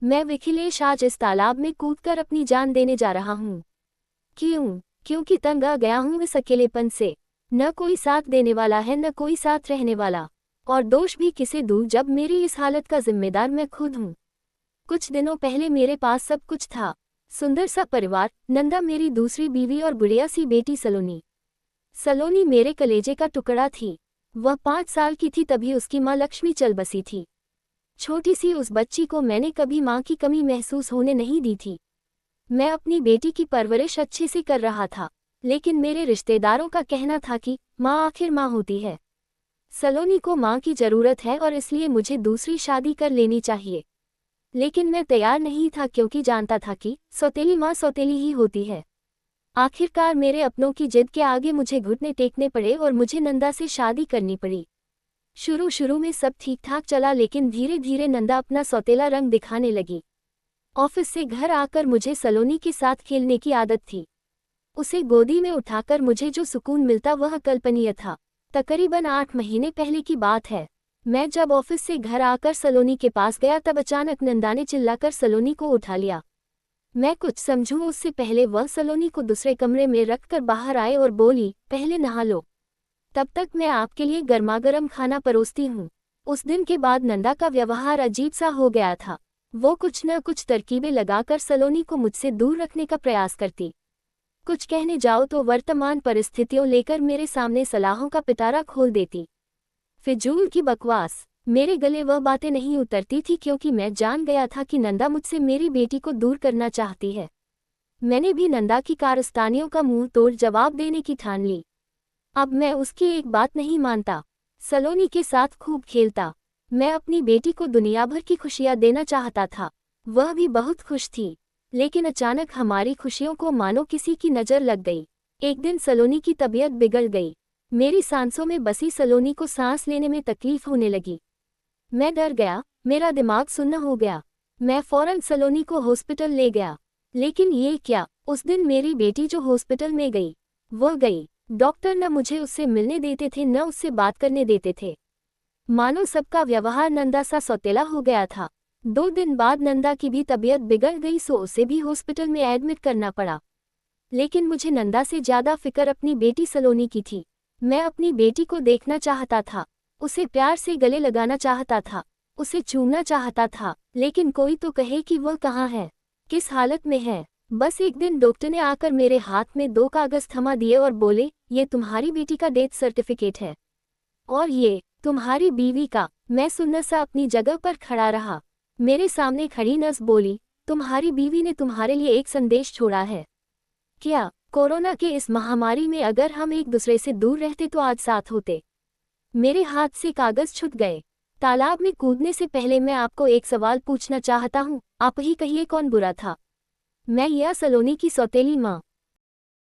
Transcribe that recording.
मैं विखिलेश आज इस तालाब में कूदकर अपनी जान देने जा रहा हूँ। क्यों? क्योंकि तंग आ गया हूँ इस अकेलेपन से। न कोई साथ देने वाला है, न कोई साथ रहने वाला, और दोष भी किसे दूँ जब मेरी इस हालत का जिम्मेदार मैं खुद हूँ। कुछ दिनों पहले मेरे पास सब कुछ था। सुंदर सा परिवार, नंदा मेरी दूसरी बीवी और बुढ़िया सी बेटी सलोनी। सलोनी मेरे कलेजे का टुकड़ा थी। वह 5 साल की थी तभी उसकी माँ लक्ष्मी चल बसी थी। छोटी सी उस बच्ची को मैंने कभी माँ की कमी महसूस होने नहीं दी थी। मैं अपनी बेटी की परवरिश अच्छे से कर रहा था, लेकिन मेरे रिश्तेदारों का कहना था कि माँ आखिर माँ होती है। सलोनी को माँ की जरूरत है और इसलिए मुझे दूसरी शादी कर लेनी चाहिए। लेकिन मैं तैयार नहीं था क्योंकि जानता था कि सौतेली माँ सौतेली ही होती है। आखिरकार मेरे अपनों की जिद के आगे मुझे घुटने टेकने पड़े और मुझे नंदा से शादी करनी पड़ी। शुरू में सब ठीक ठाक चला, लेकिन धीरे धीरे नंदा अपना सौतेला रंग दिखाने लगी। ऑफिस से घर आकर मुझे सलोनी के साथ खेलने की आदत थी। उसे गोदी में उठाकर मुझे जो सुकून मिलता वह अकल्पनीय था। तकरीबन 8 महीने पहले की बात है। मैं जब ऑफिस से घर आकर सलोनी के पास गया तब अचानक नंदा ने चिल्लाकर सलोनी को उठा लिया। मैं कुछ समझूं उससे पहले वह सलोनी को दूसरे कमरे में रखकर बाहर आए और बोली, पहले नहा लो, तब तक मैं आपके लिए गर्मागर्म खाना परोसती हूँ। उस दिन के बाद नंदा का व्यवहार अजीब सा हो गया था। वो कुछ न कुछ तरकीबें लगाकर सलोनी को मुझसे दूर रखने का प्रयास करती। कुछ कहने जाओ तो वर्तमान परिस्थितियों लेकर मेरे सामने सलाहों का पिटारा खोल देती। फिजूल की बकवास। मेरे गले वह बातें नहीं उतरती थी क्योंकि मैं जान गया था कि नंदा मुझसे मेरी बेटी को दूर करना चाहती है। मैंने भी नंदा की कारस्तानियों का मुंह तोड़ जवाब देने की ठान ली। अब मैं उसकी एक बात नहीं मानता। सलोनी के साथ खूब खेलता। मैं अपनी बेटी को दुनिया भर की खुशियां देना चाहता था। वह भी बहुत खुश थी। लेकिन अचानक हमारी खुशियों को मानो किसी की नज़र लग गई। एक दिन सलोनी की तबीयत बिगड़ गई। मेरी सांसों में बसी सलोनी को सांस लेने में तकलीफ होने लगी। मैं डर गया, मेरा दिमाग सुन्न हो गया। मैं फौरन सलोनी को हॉस्पिटल ले गया। लेकिन ये क्या, उस दिन मेरी बेटी जो हॉस्पिटल में गई, वो गई। डॉक्टर न मुझे उससे मिलने देते थे न उससे बात करने देते थे। मानो सबका व्यवहार नंदा सा सौतेला हो गया था। 2 दिन बाद नंदा की भी तबीयत बिगड़ गई सो उसे भी हॉस्पिटल में एडमिट करना पड़ा। लेकिन मुझे नंदा से ज़्यादा फिक्र अपनी बेटी सलोनी की थी। मैं अपनी बेटी को देखना चाहता था, उसे प्यार से गले लगाना चाहता था, उसे चूमना चाहता था, लेकिन कोई तो कहे कि वह कहाँ है, किस हालत में है। बस एक दिन डॉक्टर ने आकर मेरे हाथ में 2 कागज़ थमा दिए और बोले, ये तुम्हारी बेटी का डेथ सर्टिफिकेट है और ये तुम्हारी बीवी का। मैं सुन्न सा अपनी जगह पर खड़ा रहा। मेरे सामने खड़ी नर्स बोली, तुम्हारी बीवी ने तुम्हारे लिए एक संदेश छोड़ा है। क्या? कोरोना के इस महामारी में अगर हम एक दूसरे से दूर रहते तो आज साथ होते। मेरे हाथ से कागज़ छूट गए। तालाब में कूदने से पहले मैं आपको एक सवाल पूछना चाहता हूँ, आप ही कहिए कौन बुरा था, मैं या सलोनी की सौतेली माँ?